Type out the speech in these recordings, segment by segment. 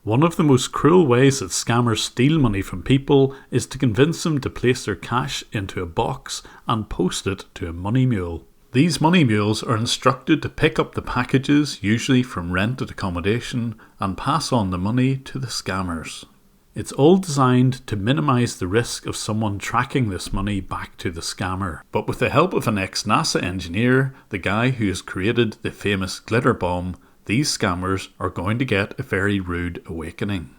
One of the most cruel ways that scammers steal money from people is to convince them to place their cash into a box and post it to a money mule. These money mules are instructed to pick up the packages, usually from rented accommodation, and pass on the money to the scammers. It's all designed to minimise the risk of someone tracking this money back to the scammer. But with the help of an ex-NASA engineer, the guy who has created the famous glitter bomb, these scammers are going to get a very rude awakening.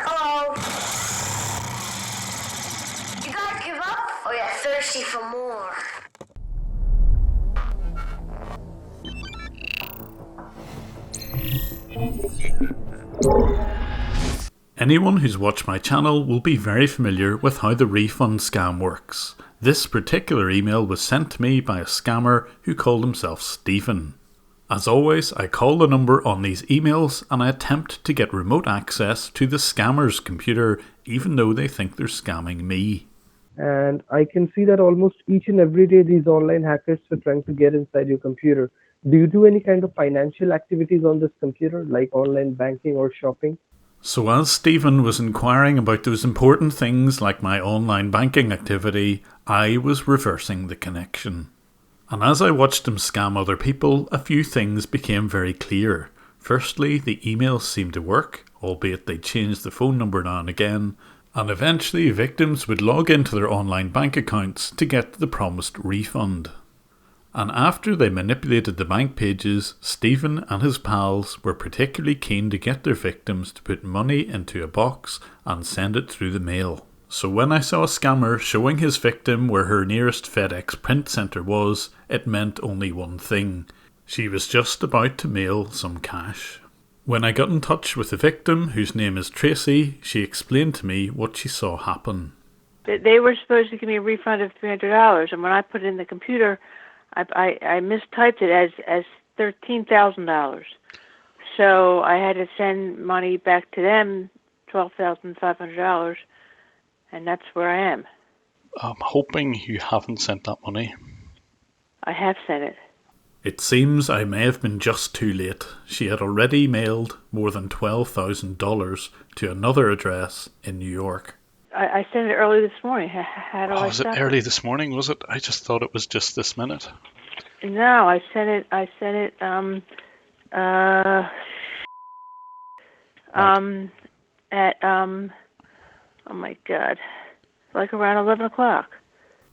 Hello. You guys give up or you're thirsty for more? Anyone who's watched my channel will be very familiar with how the refund scam works. This particular email was sent to me by a scammer who called himself Stephen. As always, I call the number on these emails and I attempt to get remote access to the scammer's computer even though they think they're scamming me. And I can see that almost each and every day these online hackers are trying to get inside your computer. Do you do any kind of financial activities on this computer, like online banking or shopping? So as Stephen was inquiring about those important things like my online banking activity, I was reversing the connection. And as I watched him scam other people, a few things became very clear. Firstly, the emails seemed to work, albeit they changed the phone number now and again, and eventually victims would log into their online bank accounts to get the promised refund. And after they manipulated the bank pages, Stephen and his pals were particularly keen to get their victims to put money into a box and send it through the mail. So when I saw a scammer showing his victim where her nearest FedEx print centre was, it meant only one thing. She was just about to mail some cash. When I got in touch with the victim, whose name is Tracy, she explained to me what she saw happen. They were supposed to give me a refund of $300, and when I put it in the computer, I mistyped it as $13,000. So I had to send money back to them, $12,500, and that's where I am. I'm hoping you haven't sent that money. I have sent it. It seems I may have been just too late. She had already mailed more than $12,000 to another address in New York. I sent it early this morning. How do I was it stop early this morning, was it? I just thought it was just this minute. No, I sent it, at, oh my God, like around 11 o'clock.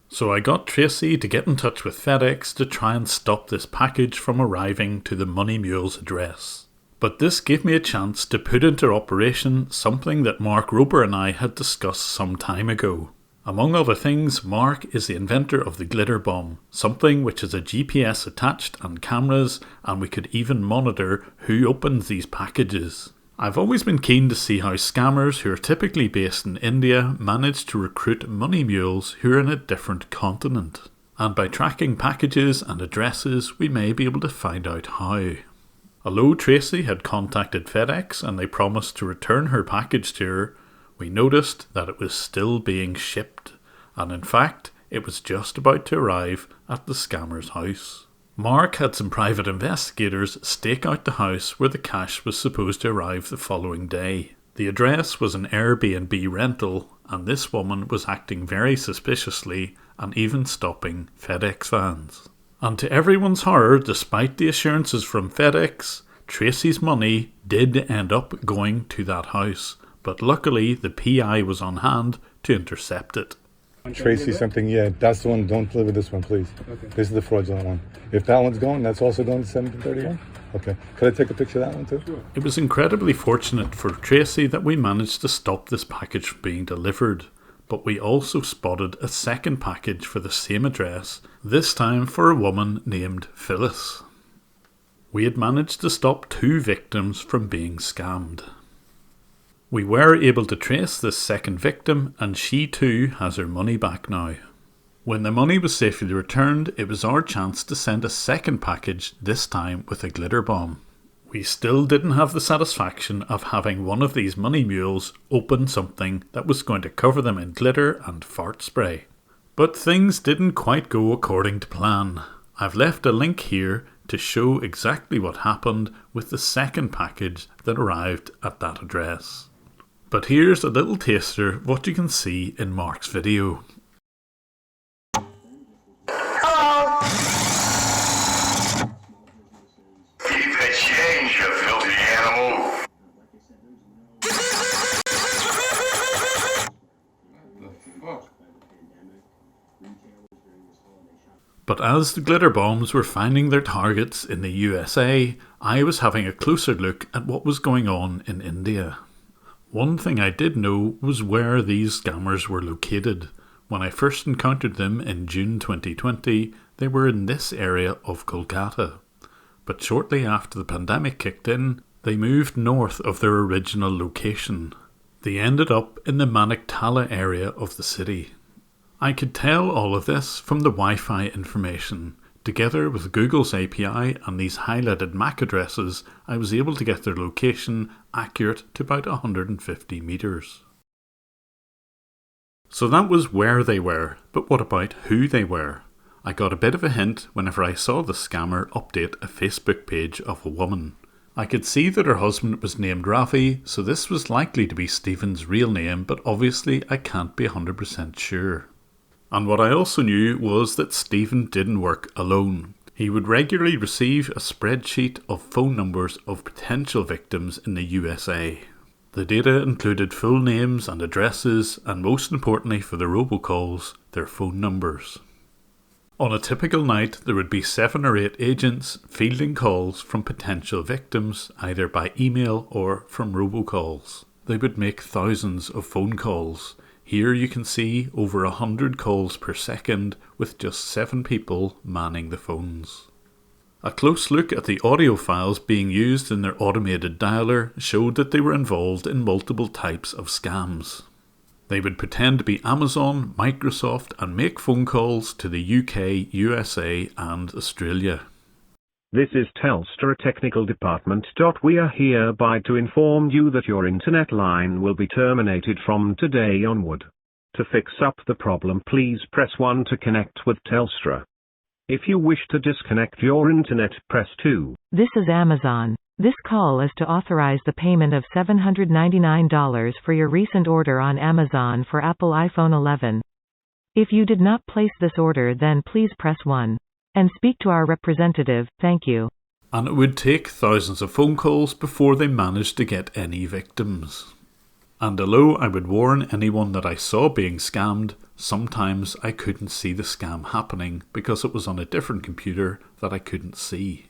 So I got Tracy to get in touch with FedEx to try and stop this package from arriving to the Money Mule's address. But this gave me a chance to put into operation something that Mark Roper and I had discussed some time ago. Among other things, Mark is the inventor of the glitter bomb, something which has a GPS attached and cameras, and we could even monitor who opens these packages. I've always been keen to see how scammers who are typically based in India manage to recruit money mules who are in a different continent. And by tracking packages and addresses, we may be able to find out how. Although Tracy had contacted FedEx and they promised to return her package to her, we noticed that it was still being shipped, and in fact, it was just about to arrive at the scammer's house. Mark had some private investigators stake out the house where the cash was supposed to arrive the following day. The address was an Airbnb rental, and this woman was acting very suspiciously and even stopping FedEx vans. And to everyone's horror, despite the assurances from FedEx, Tracy's money did end up going to that house, but luckily the PI was on hand to intercept it. Tracy something, yeah, that's the one. Don't deliver this one, please. Okay. This is the fraudulent one. If that one's going, that's also going to 1731? Okay. Could I take a picture of that one too? Sure. It was incredibly fortunate for Tracy that we managed to stop this package from being delivered. But we also spotted a second package for the same address, this time for a woman named Phyllis. We had managed to stop 2 victims from being scammed. We were able to trace this second victim, and she too has her money back now. When the money was safely returned, it was our chance to send a second package, this time with a glitter bomb. We still didn't have the satisfaction of having one of these money mules open something that was going to cover them in glitter and fart spray. But things didn't quite go according to plan. I've left a link here to show exactly what happened with the second package that arrived at that address. But here's a little taster of what you can see in Mark's video. Hello. Keep the change, you filthy animal. But as the glitter bombs were finding their targets in the USA, I was having a closer look at what was going on in India. One thing I did know was where these scammers were located. When I first encountered them in June 2020, they were in this area of Kolkata. But shortly after the pandemic kicked in, they moved north of their original location. They ended up in the Maniktala area of the city. I could tell all of this from the Wi-Fi information. Together with Google's API and these highlighted MAC addresses, I was able to get their location accurate to about 150 metres. So that was where they were, but what about who they were? I got a bit of a hint whenever I saw the scammer update a Facebook page of a woman. I could see that her husband was named Ravi, so this was likely to be Stephen's real name, but obviously I can't be 100% sure. And what I also knew was that Stephen didn't work alone. He would regularly receive a spreadsheet of phone numbers of potential victims in the USA. The data included full names and addresses, and most importantly for the robocalls, their phone numbers. On a typical night, there would be 7 or 8 agents fielding calls from potential victims, either by email or from robocalls. They would make thousands of phone calls. Here you can see over 100 calls per second with just 7 people manning the phones. A close look at the audio files being used in their automated dialer showed that they were involved in multiple types of scams. They would pretend to be Amazon, Microsoft and make phone calls to the UK, USA and Australia. This is Telstra Technical Department. We are hereby to inform you that your internet line will be terminated from today onward. To fix up the problem, please press 1 to connect with Telstra. If you wish to disconnect your internet, press 2. This is Amazon. This call is to authorize the payment of $799 for your recent order on Amazon for Apple iPhone 11. If you did not place this order, then please press 1. And speak to our representative, thank you. And it would take thousands of phone calls before they managed to get any victims. And although I would warn anyone that I saw being scammed, sometimes I couldn't see the scam happening because it was on a different computer that I couldn't see.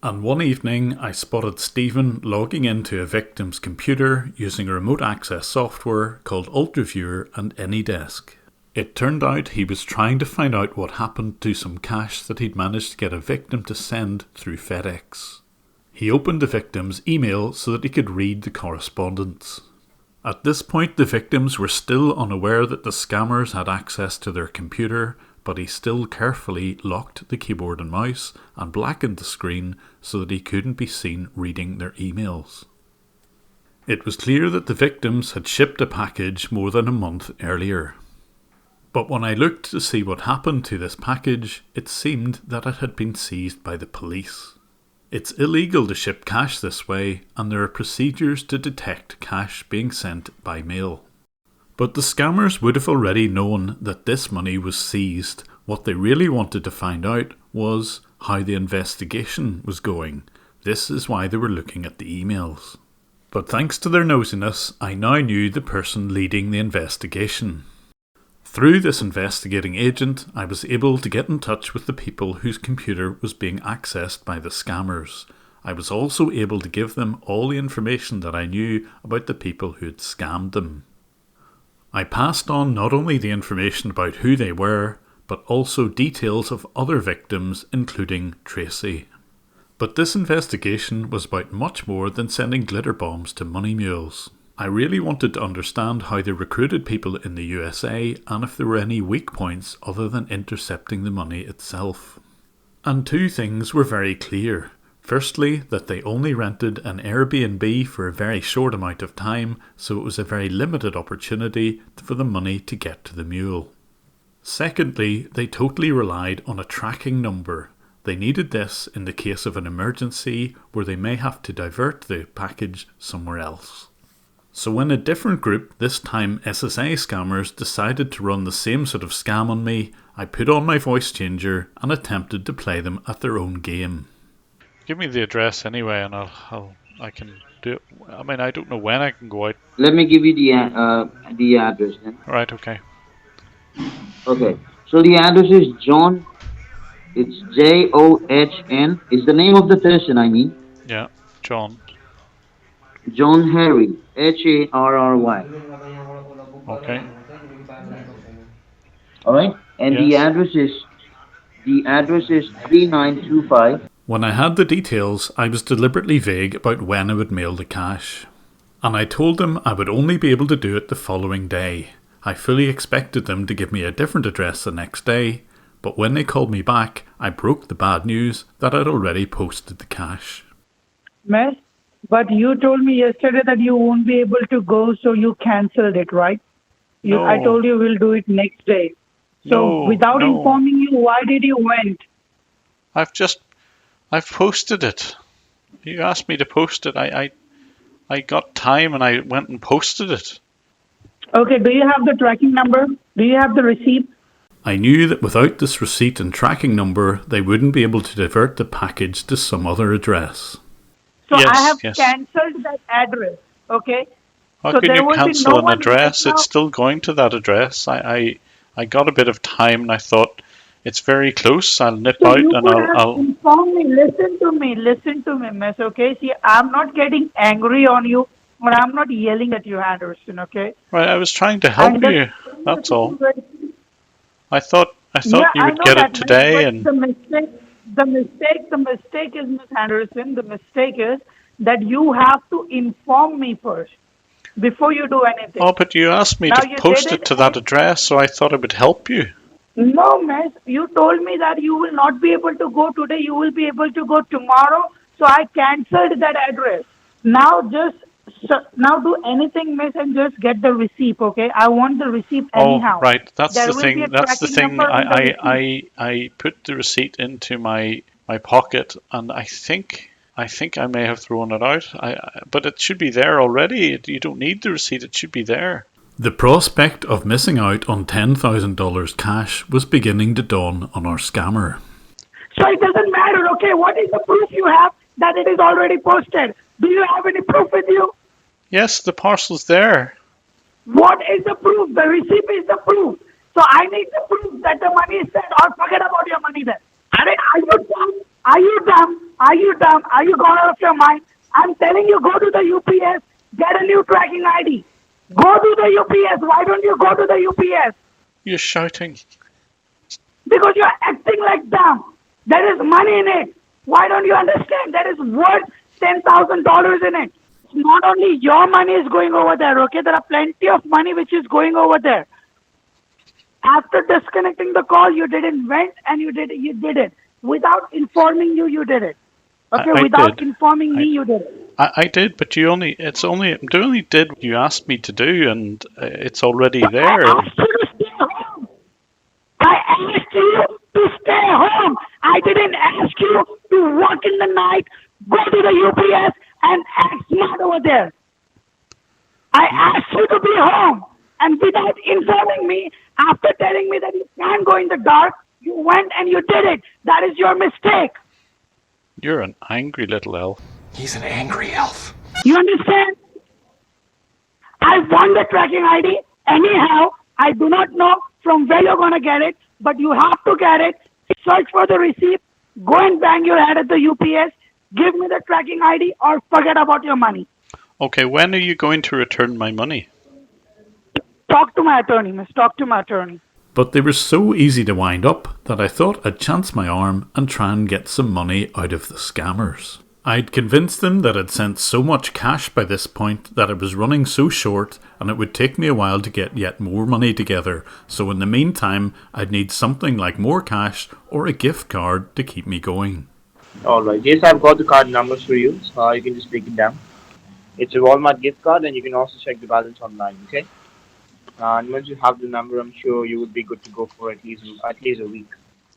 And one evening I spotted Stephen logging into a victim's computer using remote access software called UltraViewer and AnyDesk. It turned out he was trying to find out what happened to some cash that he'd managed to get a victim to send through FedEx. He opened the victim's email so that he could read the correspondence. At this point the victims were still unaware that the scammers had access to their computer, but he still carefully locked the keyboard and mouse and blackened the screen so that he couldn't be seen reading their emails. It was clear that the victims had shipped a package more than a month earlier. But when I looked to see what happened to this package, it seemed that it had been seized by the police. It's illegal to ship cash this way, and there are procedures to detect cash being sent by mail. But the scammers would have already known that this money was seized. What they really wanted to find out was how the investigation was going. This is why they were looking at the emails. But thanks to their nosiness, I now knew the person leading the investigation. Through this investigating agent, I was able to get in touch with the people whose computer was being accessed by the scammers. I was also able to give them all the information that I knew about the people who had scammed them. I passed on not only the information about who they were, but also details of other victims, including Tracy. But this investigation was about much more than sending glitter bombs to money mules. I really wanted to understand how they recruited people in the USA and if there were any weak points other than intercepting the money itself. And 2 things were very clear. Firstly, that they only rented an Airbnb for a very short amount of time, so it was a very limited opportunity for the money to get to the mule. Secondly, they totally relied on a tracking number. They needed this in the case of an emergency where they may have to divert the package somewhere else. So when a different group, this time SSA scammers, decided to run the same sort of scam on me, I put on my voice changer and attempted to play them at their own game. Give me the address anyway, and I can do it. I mean, I don't know when I can go out. Let me give you the address then. Right, okay. Okay. So the address is John. It's John. It's the name of the person, I mean. Yeah, John. John Harry. Harry. Okay. Alright? And Yes. the address is 3925. When I had the details, I was deliberately vague about when I would mail the cash. And I told them I would only be able to do it the following day. I fully expected them to give me a different address the next day, but when they called me back, I broke the bad news that I'd already posted the cash. Miss, but you told me yesterday that you won't be able to go, so you cancelled it, right? No. I told you we'll do it next day. So without informing you, why did you went? I've posted it. You asked me to post it. I got time and I went and posted it. Okay, do you have the tracking number? Do you have the receipt? I knew that without this receipt and tracking number, they wouldn't be able to divert the package to some other address. So Yes, I have yes. cancelled that address, okay? How So can there you will be cancel no an one address? right now- It's still going to that address. I got a bit of time and I thought it's very close. I'll nip So out you and could have I'll informed me. Listen to me, miss, okay? See, I'm not getting angry on you, or I'm not yelling at you, Anderson, okay? Right, I was trying to help you. That's all. I thought Yeah, you I would know get that, it today but and the mistake is, Miss Anderson, the mistake is that you have to inform me first before you do anything. oh, but you asked me Now to you post did it to that address, so I thought it would help you. No, miss, you told me that you will not be able to go today, you will be able to go tomorrow, so I cancelled that address. Now now do anything, miss, and just get the receipt, okay? I want the receipt anyhow. Oh, right. That's There the will be thing. a That's the tracking thing. number on the receipt. I put the receipt into my pocket, and I think I may have thrown it out. But it should be there already. You don't need the receipt. It should be there. The prospect of missing out on $10,000 cash was beginning to dawn on our scammer. So it doesn't matter, okay? What is the proof you have that it is already posted? Do you have any proof with you? Yes, the parcel's there. What is the proof? The receipt is the proof. So I need the proof that the money is sent, or forget about your money then. Are you dumb? Are you dumb? Are you dumb? Are you gone out of your mind? I'm telling you, go to the UPS, get a new tracking ID. Go to the UPS. Why don't you go to the UPS? You're shouting. Because you're acting like dumb. There is money in it. Why don't you understand? There is worth $10,000 in it. Not only your money is going over there, okay? There are plenty of money which is going over there. After disconnecting the call, you didn't went and you did it. Without informing you, you did it. Okay, I without did. informing me, you did it. I did, but you only did what you asked me to do, and it's already there. I asked you to stay home. I asked you to stay home. I didn't ask you to work in the night, go to the UPS, and act smart over there. I asked you to be home, and without informing me, after telling me that you can't go in the dark, you went and you did it. That is your mistake. You're an angry little elf. He's an angry elf. You understand? I want the tracking ID. Anyhow, I do not know from where you're going to get it, but you have to get it. Search for the receipt. Go and bang your head at the UPS. Give me the tracking ID or forget about your money. Okay, when are you going to return my money? Talk to my attorney, miss. Talk to my attorney. But they were so easy to wind up that I thought I'd chance my arm and try and get some money out of the scammers. I'd convinced them that I'd sent so much cash by this point that I was running so short and it would take me a while to get yet more money together, so in the meantime I'd need something like more cash or a gift card to keep me going. Alright, yes, I've got the card numbers for you. You can just take it down. It's a Walmart gift card, and you can also check the balance online, okay? And once you have the number, I'm sure you would be good to go for at least a week.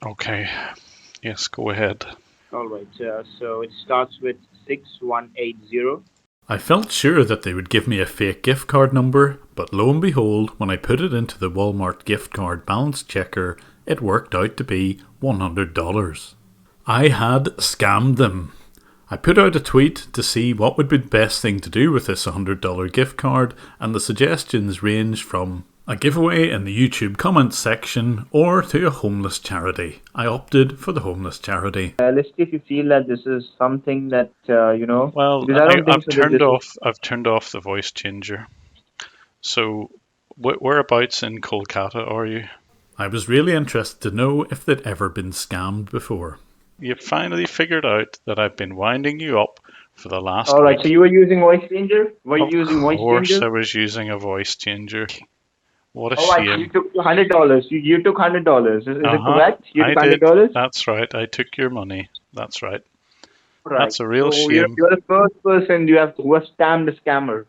Okay. Yes, go ahead. All right. So it starts with 6180. I felt sure that they would give me a fake gift card number, but lo and behold, when I put it into the Walmart gift card balance checker, it worked out to be $100. I had scammed them. I put out a tweet to see what would be the best thing to do with this $100 gift card, and the suggestions ranged from a giveaway in the YouTube comments section or to a homeless charity. I opted for the homeless charity. Let's see if you feel that this is something that, Well, because I don't think I've so that turned this off. I've turned off the voice changer. So, whereabouts in Kolkata are you? I was really interested to know if they'd ever been scammed before. You finally figured out that I've been winding you up for the last All right, week. so you were using voice changer? Were you Of using voice course changer? I was using a voice changer. What a All right, so shame. you took $100. You took $100. Is it correct? You I took did. $100? That's right. I took your money. That's right. Right. That's a real So shame. you're the first person who has scammed a scammer.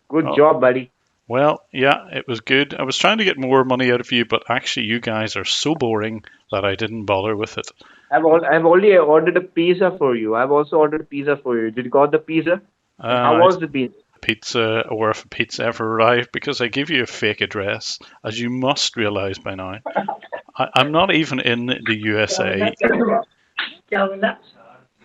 Good Oh. job, buddy. Well, yeah, it was good. I was trying to get more money out of you, but actually you guys are so boring that I didn't bother with it. I've already ordered a pizza for you. I've also ordered a pizza for you. Did you got the pizza? And how was the pizza? Pizza, or if a pizza ever arrived, because I gave you a fake address, as you must realize by now. I'm not even in the USA.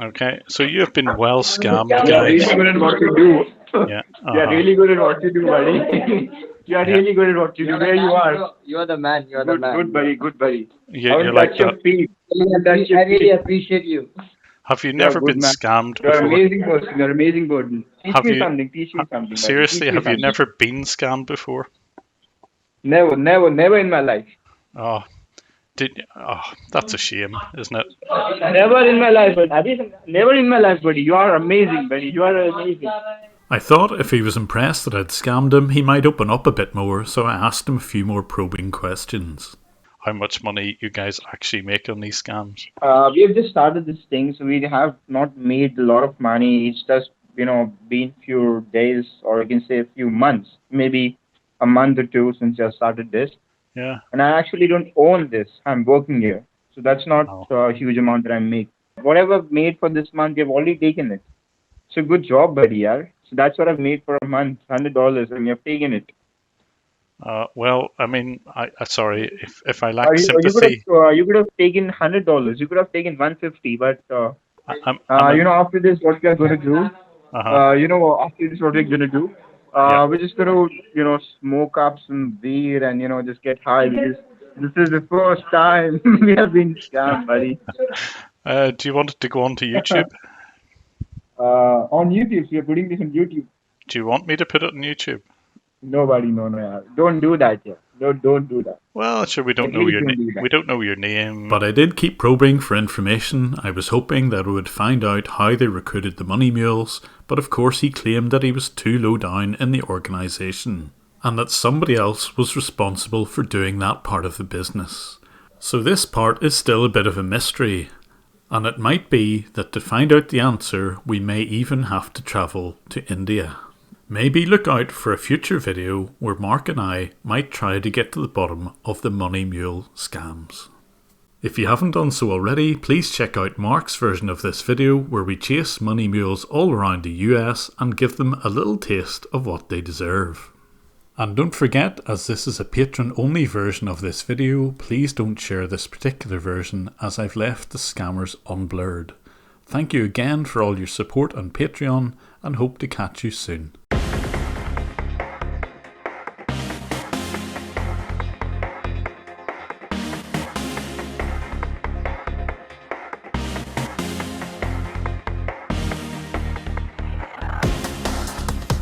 Okay, so you have been well scammed, You're guys. really good at what you do. Yeah. You're really good at what you do, buddy. You're really good at what you do. There you are. You're the man. You're the man. Good buddy. Good buddy. Yeah, I you're will like touch your that. feet. I really appreciate you. Have you You're never a good been man. scammed You're an before? amazing person. You're an amazing person. Teach Have me you- something. Teach me something. buddy. Seriously, Teach me have you something. never been scammed before? Never in my life. Oh, that's a shame, isn't it? Never in my life, buddy. Never in my life, buddy. You are amazing, buddy. You are amazing. I thought if he was impressed that I'd scammed him, he might open up a bit more, so I asked him a few more probing questions. How much money you guys actually make on these scams? We have just started this thing, so we have not made a lot of money. It's just, been few days, or you can say a few months, maybe a month or two since I started this. Yeah. And I actually don't own this. I'm working here. So that's not a huge amount that I make. Whatever I've made for this month, you've already taken it. So good job, buddy, yeah. So that's what I've made for a month, $100, and you've taken it. Well, I mean, sorry if I lack sympathy. You could have taken $100. You could have taken $150, but I'm after this, what we are going to do? After this, what we're going to do? We're just going to, smoke up some weed and just get high, because this is the first time we have been scammed, buddy. Do you want it to go on to YouTube? On YouTube, so you're putting this on YouTube. Do you want me to put it on YouTube? Nobody, no, yeah. Don't do that, yeah. Don't do that. Well, sure, we don't know your name. We don't know your name. But I did keep probing for information. I was hoping that I would find out how they recruited the money mules, but of course he claimed that he was too low down in the organisation, and that somebody else was responsible for doing that part of the business. So this part is still a bit of a mystery, and it might be that to find out the answer we may even have to travel to India. Maybe look out for a future video where Mark and I might try to get to the bottom of the money mule scams. If you haven't done so already, please check out Mark's version of this video where we chase money mules all around the US and give them a little taste of what they deserve. And don't forget, as this is a patron only version of this video, please don't share this particular version as I've left the scammers unblurred. Thank you again for all your support on Patreon and hope to catch you soon.